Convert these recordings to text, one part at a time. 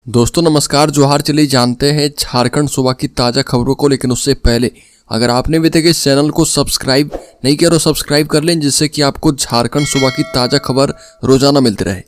दोस्तों नमस्कार, जोहार। चलिए जानते हैं झारखंड सूबा की ताज़ा खबरों को, लेकिन उससे पहले अगर आपने अभी तक इस चैनल को सब्सक्राइब नहीं किया तो सब्सक्राइब कर लें, जिससे कि आपको झारखंड सूबा की ताज़ा खबर रोजाना मिलती रहे।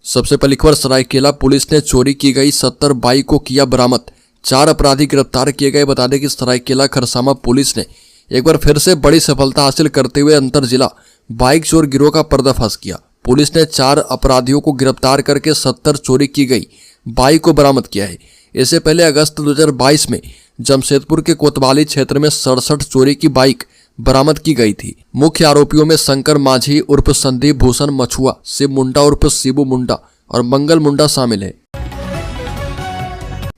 सबसे पहली खबर, सरायकेला पुलिस ने चोरी की गई 70 बाइक को किया बरामद, 4 अपराधी गिरफ्तार किए गए। बता दें कि सरायकेला खरसामा पुलिस ने एक बार फिर से बड़ी सफलता हासिल करते हुए अंतर जिला बाइक चोर गिरोह का पर्दाफाश किया। पुलिस ने 4 अपराधियों को गिरफ्तार करके 70 चोरी की गई बाइक को बरामद किया है। इससे पहले अगस्त 2022 में जमशेदपुर के कोतवाली क्षेत्र में 67 चोरी की बाइक बरामद की गई थी। मुख्य आरोपियों में शंकर माझी उर्फ संदीप भूषण मछुआ, शिव मुंडा उर्फ शिबू मुंडा और मंगल मुंडा शामिल है।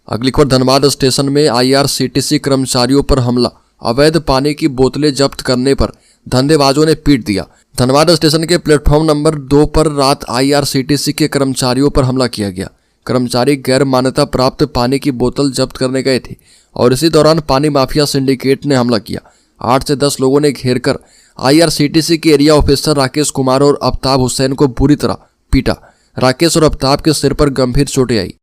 अगली खबर, धनबाद स्टेशन में IRCTC कर्मचारियों पर हमला, अवैध पानी की बोतलें जब्त करने पर धंधेबाजों ने पीट दिया। धनबाद स्टेशन के प्लेटफॉर्म नंबर 2 पर रात IRCTC के कर्मचारियों पर हमला किया गया। कर्मचारी गैर मान्यता प्राप्त पानी की बोतल जब्त करने गए थे और इसी दौरान पानी माफिया सिंडिकेट ने हमला किया। 8 से 10 लोगों ने घेरकर IRCTC के एरिया ऑफिसर राकेश कुमार और अफ्ताब हुसैन को बुरी तरह पीटा। राकेश और अफ्ताब के सिर पर गंभीर चोटें आई।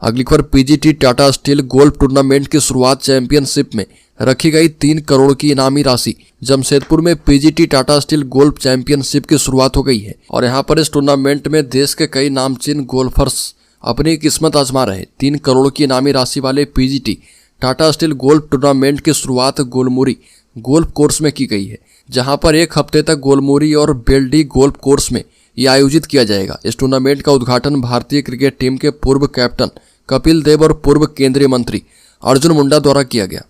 अगली खबर, PGT Tata steel golf tournament की शुरुआत चैंपियनशिप में रखी गई 3 करोड़ की इनामी राशि। जमशेदपुर में PGT Tata steel golf championship की शुरुआत हो गई है और यहां पर इस टूर्नामेंट में देश के कई नामचीन गोल्फर्स अपनी किस्मत आजमा रहे। 3 करोड़ की इनामी राशि वाले PGT Tata steel golf tournament की शुरुआत गोलमुरी गोल्फ कोर्स में की गई है, जहां पर 1 हफ्ते तक गोलमुरी और बेल्डी गोल्फ कोर्स में यह आयोजित किया जाएगा। इस टूर्नामेंट का उद्घाटन भारतीय क्रिकेट टीम के पूर्व कैप्टन कपिल देव और पूर्व केंद्रीय मंत्री अर्जुन मुंडा द्वारा किया गया।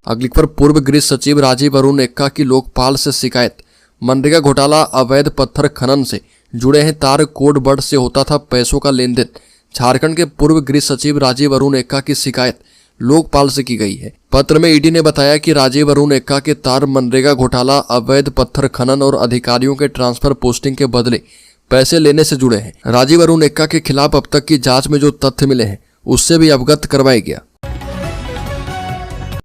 अगली खबर, पूर्व गृह सचिव राजीव अरुण एक्का की लोकपाल से शिकायत, मनरेगा घोटाला अवैध पत्थर खनन से जुड़े हैं तार, कोड वर्ड से होता था पैसों का लेन देन। झारखंड के पूर्व गृह सचिव राजीव अरुण एक्का की शिकायत लोकपाल से की गई है। पत्र में ईडी ने बताया कि राजीव अरुण एक्का के तार मनरेगा घोटाला, अवैध पत्थर खनन और अधिकारियों के ट्रांसफर पोस्टिंग के बदले पैसे लेने से जुड़े हैं। राजीव अरुण एक्का के खिलाफ अब तक की जांच में जो तथ्य मिले हैं उससे भी अवगत करवाया गया।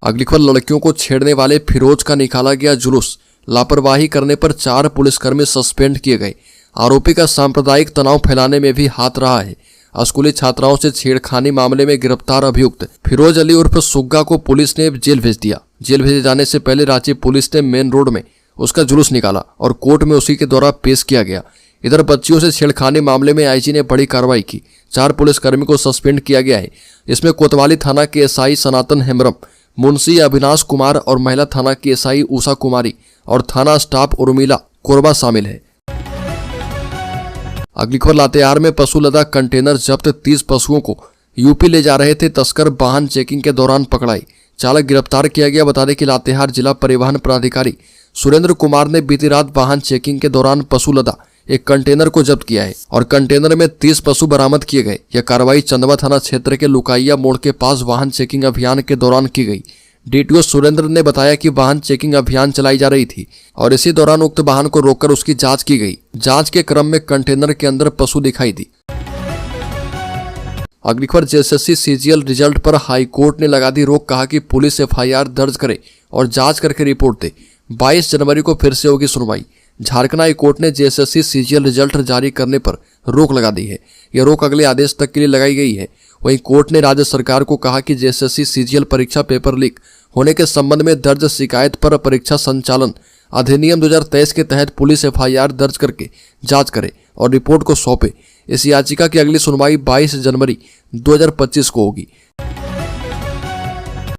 अगली खबर, लड़कियों को छेड़ने वाले फिरोज का निकाला गया जुलूस, लापरवाही करने पर 4 पुलिसकर्मी सस्पेंड किए गए। आरोपी का सांप्रदायिक तनाव फैलाने में भी हाथ रहा है। स्कूली छात्राओं से छेड़खानी मामले में गिरफ्तार अभियुक्त फिरोज अली उर्फ सुग्गा को पुलिस ने जेल भेज दिया। जेल भेजे जाने से पहले रांची पुलिस ने मेन रोड में उसका जुलूस निकाला और कोर्ट में उसी के द्वारा पेश किया गया। इधर बच्चियों से छेड़खानी मामले में IG ने बड़ी कार्रवाई की, 4 पुलिसकर्मी को सस्पेंड किया गया है। इसमें कोतवाली थाना के SI सनातन हेम्ब्रम, मुंशी अविनाश कुमार और महिला थाना की SI उषा कुमारी और थाना स्टाफ उर्मिला कोरबा शामिल है। अगली खबर, लातेहार में पशु लदा कंटेनर जब्त, 30 पशुओं को यूपी ले जा रहे थे तस्कर, वाहन चेकिंग के दौरान पकड़ाई, चालक गिरफ्तार किया गया। बता दें कि लातेहार जिला परिवहन पदाधिकारी सुरेंद्र कुमार ने बीती रात वाहन चेकिंग के दौरान पशु लदा एक कंटेनर को जब्त किया है और कंटेनर में 30 पशु बरामद किए गए। यह कार्रवाई चंदवा थाना क्षेत्र के लुकाइया मोड़ के पास वाहन चेकिंग अभियान के दौरान की गई। DTO सुरेंद्र ने बताया कि वाहन चेकिंग अभियान चलाई जा रही थी और इसी दौरान उक्त वाहन को रोककर उसकी जांच की गई। जांच के क्रम में कंटेनर के अंदर पशु दिखाई दी। अगली खबर, JSSC CGL रिजल्ट पर हाईकोर्ट ने लगा दी रोक, कहा कि पुलिस FIR दर्ज करे और जांच करके रिपोर्ट दे। 22 जनवरी को फिर से होगी सुनवाई। झारखंड हाई कोर्ट ने JSSC CGL रिजल्ट जारी करने पर रोक लगा दी है। यह रोक अगले आदेश तक के लिए लगाई गई है। वहीं कोर्ट ने राज्य सरकार को कहा कि JSSC CGL परीक्षा पेपर लीक होने के संबंध में दर्ज शिकायत पर परीक्षा संचालन अधिनियम 2023 के तहत पुलिस FIR दर्ज करके जांच करे और रिपोर्ट को सौंपे। इस याचिका की अगली सुनवाई 22 जनवरी 2025 को होगी।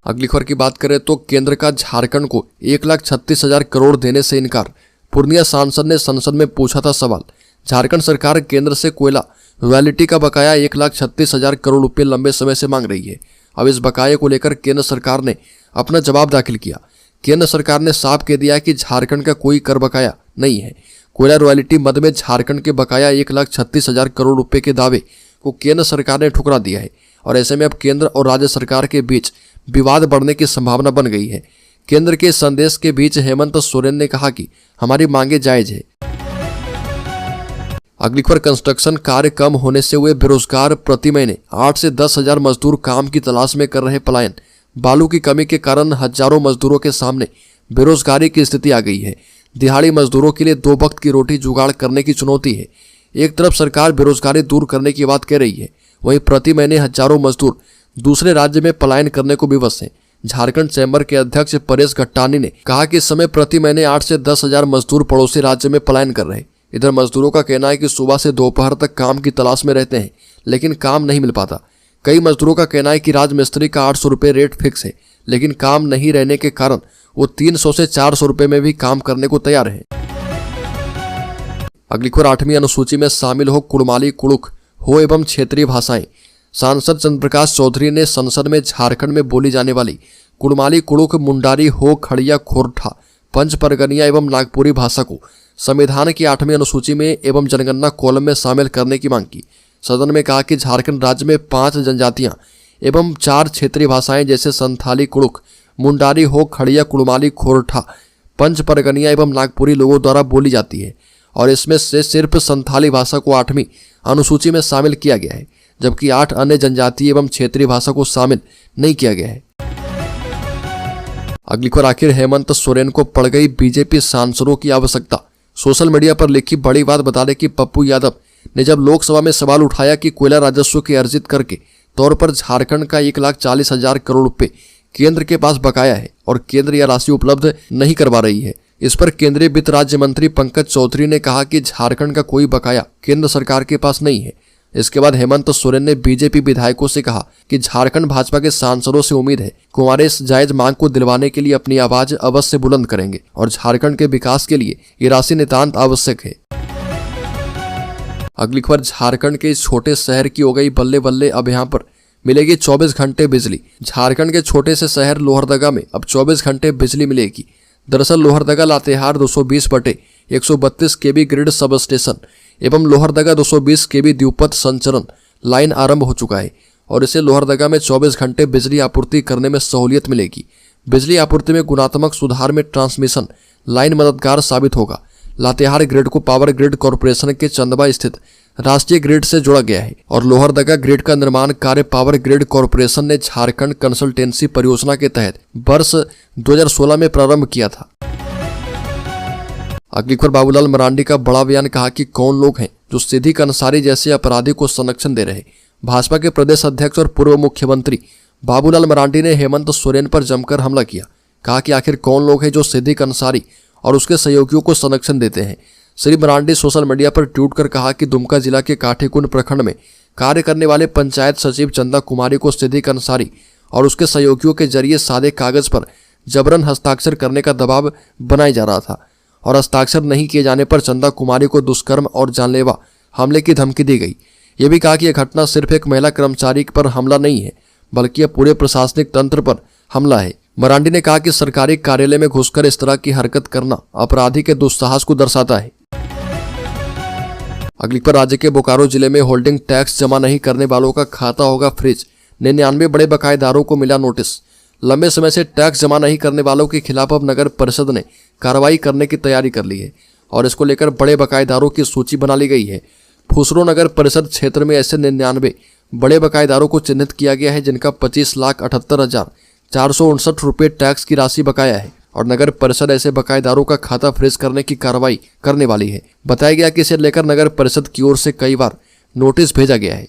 अगली खबर की बात करें तो केंद्र का झारखंड को 1,36,000 करोड़ देने से इनकार, पूर्णिया सांसद ने संसद में पूछा था सवाल। झारखंड सरकार केंद्र से कोयला रॉयल्टी का बकाया 1,36,000 करोड़ रुपए लंबे समय से मांग रही है। अब इस बकाये को लेकर केंद्र सरकार ने अपना जवाब दाखिल किया। केंद्र सरकार ने साफ कह दिया कि झारखंड का कोई कर बकाया नहीं है। कोयला रॉयल्टी मद में झारखंड के बकाया 1,36,000 करोड़ रुपए के दावे को केंद्र सरकार ने ठुकरा दिया है और ऐसे में अब केंद्र और राज्य सरकार के बीच विवाद बढ़ने की संभावना बन गई है। केंद्र के संदेश के बीच हेमंत सोरेन ने कहा कि हमारी मांगे जायज है। अगली खबर, कंस्ट्रक्शन कार्य कम होने से हुए बेरोजगार, प्रति महीने 8 से 10 हजार मजदूर काम की तलाश में कर रहे पलायन। बालू की कमी के कारण हजारों मजदूरों के सामने बेरोजगारी की स्थिति आ गई है। दिहाड़ी मजदूरों के लिए 2 वक्त की रोटी जुगाड़ करने की चुनौती है। एक तरफ सरकार बेरोजगारी दूर करने की बात कह रही है, वहीं प्रति महीने हजारों मजदूर दूसरे राज्य में पलायन करने को विवश हैं। झारखंड चैम्बर के अध्यक्ष परेश गट्टानी ने कहा कि इस समय प्रति महीने 8 से 10 हजार मजदूर पड़ोसी राज्य में पलायन कर रहे हैं। इधर मजदूरों का कहना है कि सुबह से दोपहर तक काम की तलाश में रहते हैं, लेकिन काम नहीं मिल पाता। कई मजदूरों का कहना है कि राजमिस्त्री का 800 रुपये रेट फिक्स है, लेकिन काम नहीं रहने के कारण वो 300 से 400 रुपये में भी काम करने को तैयार है। अगली खबर 8वीं अनुसूची में शामिल हो कुड़माली, कुड़ुख, हो एवं क्षेत्रीय भाषाएं। सांसद चंद्रप्रकाश चौधरी ने संसद में झारखंड में बोली जाने वाली कुड़माली, कुड़ुख, मुंडारी, हो, खड़िया, खोरठा, पंच परगनिया एवं नागपुरी भाषा को संविधान की 8वीं अनुसूची में एवं जनगणना कॉलम में शामिल करने की मांग की। सदन में कहा कि झारखंड राज्य में 5 जनजातियां एवं 4 क्षेत्रीय भाषाएं जैसे संथाली, कुड़ुख, मुंडारी, हो, खड़िया, कुड़माली, खोरठा, पंच परगनिया एवं नागपुरी लोगों द्वारा बोली जाती है और इसमें से सिर्फ संथाली भाषा को 8वीं अनुसूची में शामिल किया गया है, जबकि 8 अन्य जनजातीय एवं क्षेत्रीय भाषा को शामिल नहीं किया गया है। अगली खबर आखिर हेमंत सोरेन को पड़ गई बीजेपी सांसदों की आवश्यकता। सोशल मीडिया पर लिखी बड़ी बात बता दें कि पप्पू यादव ने जब लोकसभा में सवाल उठाया कि कोयला राजस्व की अर्जित कर के तौर पर झारखंड का 1,40,000 करोड़ रुपए केंद्र के पास बकाया है और केंद्र यह राशि उपलब्ध नहीं करवा रही है। इस पर केंद्रीय वित्त राज्य मंत्री पंकज चौधरी ने कहा कि झारखंड का कोई बकाया केंद्र सरकार के पास नहीं है। इसके बाद हेमंत सोरेन ने बीजेपी विधायकों से कहा कि झारखंड भाजपा के सांसदों से उम्मीद है कि हमारे इस जायज मांग को दिलवाने के लिए अपनी आवाज अवश्य बुलंद करेंगे और झारखंड के विकास के लिए ये राशि नितांत आवश्यक है। अगली खबर झारखंड के इस छोटे शहर की हो गई बल्ले बल्ले, अब यहाँ पर मिलेगी 24 घंटे बिजली। झारखंड के छोटे से शहर लोहरदगा में अब 24 घंटे बिजली मिलेगी। दरअसल लोहरदगा लातेहार 220/132 केवी ग्रिड सब स्टेशन एवं लोहरदगा 220 केवी द्विपथ संचरण लाइन आरंभ हो चुका है और इसे लोहरदगा में 24 घंटे बिजली आपूर्ति करने में सहूलियत मिलेगी। बिजली आपूर्ति में गुणात्मक सुधार में ट्रांसमिशन लाइन मददगार साबित होगा। लातेहार ग्रिड को पावर ग्रिड कॉरपोरेशन के चंदवा स्थित राष्ट्रीय ग्रिड से जोड़ा गया है और लोहरदगा ग्रिड का निर्माण कार्य पावर ग्रिड कॉरपोरेशन ने झारखंड कंसल्टेंसी परियोजना के तहत वर्ष 2016 में प्रारंभ किया था। अगली खबर बाबूलाल मरांडी का बड़ा बयान, कहा कि कौन लोग हैं जो सिद्दीक अंसारी जैसे अपराधी को संरक्षण दे रहे। भाजपा के प्रदेश अध्यक्ष और पूर्व मुख्यमंत्री बाबूलाल मरांडी ने हेमंत सोरेन पर जमकर हमला किया। कहा कि आखिर कौन लोग हैं जो सिद्दीक अंसारी और उसके सहयोगियों को संरक्षण देते हैं। श्री मरांडी सोशल मीडिया पर ट्वीट कर कहा कि दुमका जिला के काठीकुंड प्रखंड में कार्य करने वाले पंचायत सचिव चंदा कुमारी को सिद्दीक अंसारी और उसके सहयोगियों के जरिए सादे कागज पर जबरन हस्ताक्षर करने का दबाव बनाया जा रहा था और हस्ताक्षर नहीं किए जाने पर चंदा कुमारी को दुष्कर्म और जानलेवा हमले की धमकी दी गई। ये भी कहा कि यह घटना सिर्फ एक महिला कर्मचारी पर हमला नहीं है, बल्कि यह पूरे प्रशासनिक तंत्र पर हमला है। मरांडी ने कहा कि सरकारी कार्यालय में घुसकर इस तरह की हरकत करना अपराधी के दुस्साहस को दर्शाता है। अगली पर राज्य के बोकारो जिले में होल्डिंग टैक्स जमा नहीं करने वालों का खाता होगा फ्रीज। 99 बड़े बकायेदारों को मिला नोटिस। लंबे समय से टैक्स जमा नहीं करने वालों के खिलाफ अब नगर परिषद ने कार्रवाई करने की तैयारी कर ली है और इसको लेकर बड़े बकायेदारों की सूची बना ली गई है। फुसरो नगर परिषद क्षेत्र में ऐसे 99 बड़े बकायेदारों को चिन्हित किया गया है जिनका 25,78,459 रुपये टैक्स की राशि बकाया है और नगर परिषद ऐसे बकायेदारों का खाता फ्रीज करने की कार्रवाई करने वाली है। बताया गया कि इसे लेकर नगर परिषद की ओर से कई बार नोटिस भेजा गया है।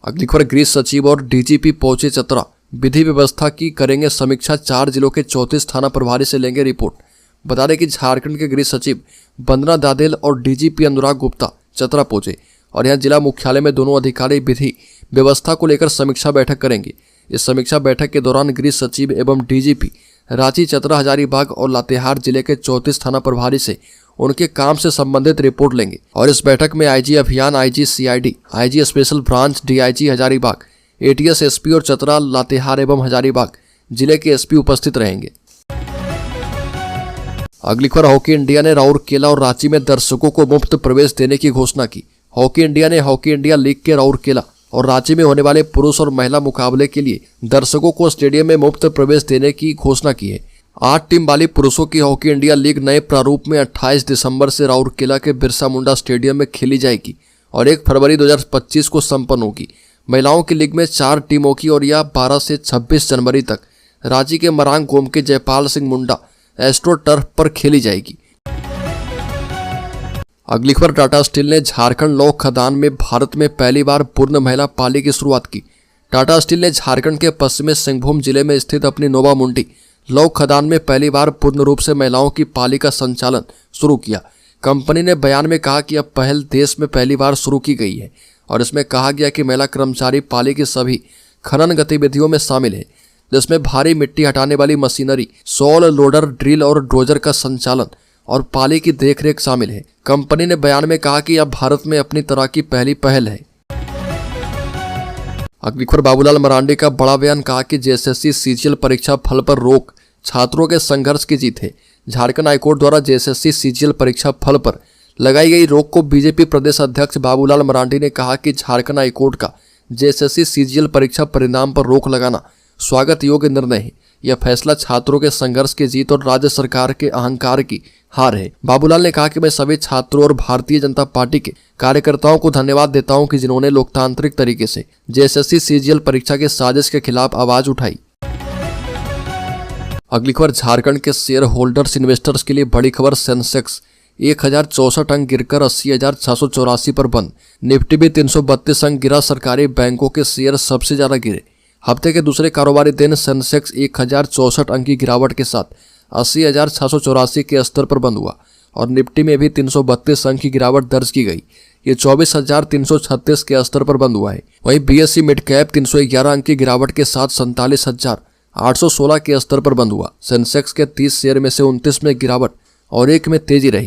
अगली खबर गृह सचिव और डीजीपी पहुंचे चतरा, विधि व्यवस्था की करेंगे समीक्षा। 4 जिलों के 34 थाना प्रभारी से लेंगे रिपोर्ट। बता दें कि झारखंड के गृह सचिव वंदना दादेल और डीजीपी अनुराग गुप्ता चतरा पहुंचे और यहां जिला मुख्यालय में दोनों अधिकारी विधि व्यवस्था को लेकर समीक्षा बैठक करेंगे। इस समीक्षा बैठक के दौरान गृह सचिव एवं डीजीपी रांची, चतरा, हजारीबाग और लातेहार जिले के 34 थाना प्रभारी से उनके काम से संबंधित रिपोर्ट लेंगे और इस बैठक में आईजी अभियान, IG CID, IG special branch, DIG Hazaribagh, ATS SP और चतरा, लातेहार एवं हजारीबाग जिले के एसपी उपस्थित रहेंगे। अगली खबर हॉकी इंडिया ने राउरकेला और रांची में दर्शकों को मुफ्त प्रवेश देने की घोषणा की। हॉकी इंडिया ने हॉकी इंडिया लीग के राउरकेला और रांची में होने वाले पुरुष और महिला मुकाबले के लिए दर्शकों को स्टेडियम में मुफ्त प्रवेश देने की घोषणा की है। 8 टीम वाली पुरुषों की हॉकी इंडिया लीग नए प्रारूप में 28 दिसंबर से राउरकेला के बिरसा मुंडा स्टेडियम में खेली जाएगी और 1 फरवरी 2025 को संपन्न होगी। महिलाओं की लीग में 4 टीमों की और यह 12 से 26 जनवरी तक रांची के मरांग गोम के जयपाल सिंह मुंडा एस्ट्रो टर्फ पर खेली जाएगी। अगली खबर, टाटा स्टील ने झारखंड लौह खदान में भारत में पहली बार पूर्ण महिला पाली की शुरुआत की। टाटा स्टील ने झारखंड के पश्चिमी सिंहभूम जिले में स्थित अपनी नोवा मुंडी लौह खदान में पहली बार पूर्ण रूप से महिलाओं की पाली का संचालन शुरू किया। कंपनी ने बयान में कहा कि यह पहल देश में पहली बार शुरू की गई है और इसमें कहा गया कि महिला कर्मचारी पाली की सभी खनन गतिविधियों में शामिल है, जिसमें भारी मिट्टी हटाने वाली मशीनरी, सॉल लोडर, ड्रिल और डोजर का संचालन और पाली की देखरेख शामिल है। कंपनी ने बयान में कहा कि यह भारत में अपनी तरह की पहली पहल है। अगली खबर, बाबूलाल मरांडी का बड़ा बयान, कहा कि जेएसएससी सीजीएल परीक्षा फल पर रोक छात्रों के संघर्ष की जीत है। झारखंड हाईकोर्ट द्वारा जेएसएससी सीजीएल परीक्षा फल पर लगाई गई रोक को बीजेपी प्रदेश अध्यक्ष बाबूलाल मरांडी ने कहा कि झारखंड हाईकोर्ट का जेएसएससी सीजीएल परीक्षा परिणाम पर रोक लगाना स्वागत योग्य निर्णय है। यह फैसला छात्रों के संघर्ष की जीत और राज्य सरकार के अहंकार की हार है। बाबूलाल ने कहा कि मैं सभी छात्रों और भारतीय जनता पार्टी के कार्यकर्ताओं को धन्यवाद देता हूं कि जिन्होंने लोकतांत्रिक तरीके से जेएसएससी सीजीएल परीक्षा के साजिश के खिलाफ आवाज उठाई। अगली खबर, झारखंड के शेयर होल्डर्स इन्वेस्टर्स के लिए बड़ी खबर, सेंसेक्स 1064 अंक गिरकर 80,684 पर बंद। निफ्टी भी 332 अंक गिरा। सरकारी बैंकों के शेयर सबसे ज्यादा गिरे। हफ्ते के दूसरे कारोबारी दिन सेंसेक्स 1064 अंक की गिरावट के साथ 80,684 के स्तर पर बंद हुआ और निफ्टी में भी 332 अंक की गिरावट दर्ज की गई। ये 24,336 के स्तर पर बंद हुआ है। वहीं बीएसई मिड कैप 311 अंक की गिरावट के साथ 47,816 के स्तर पर बंद हुआ। सेंसेक्स के 30 शेयर में से 29 में गिरावट और एक में तेजी रही।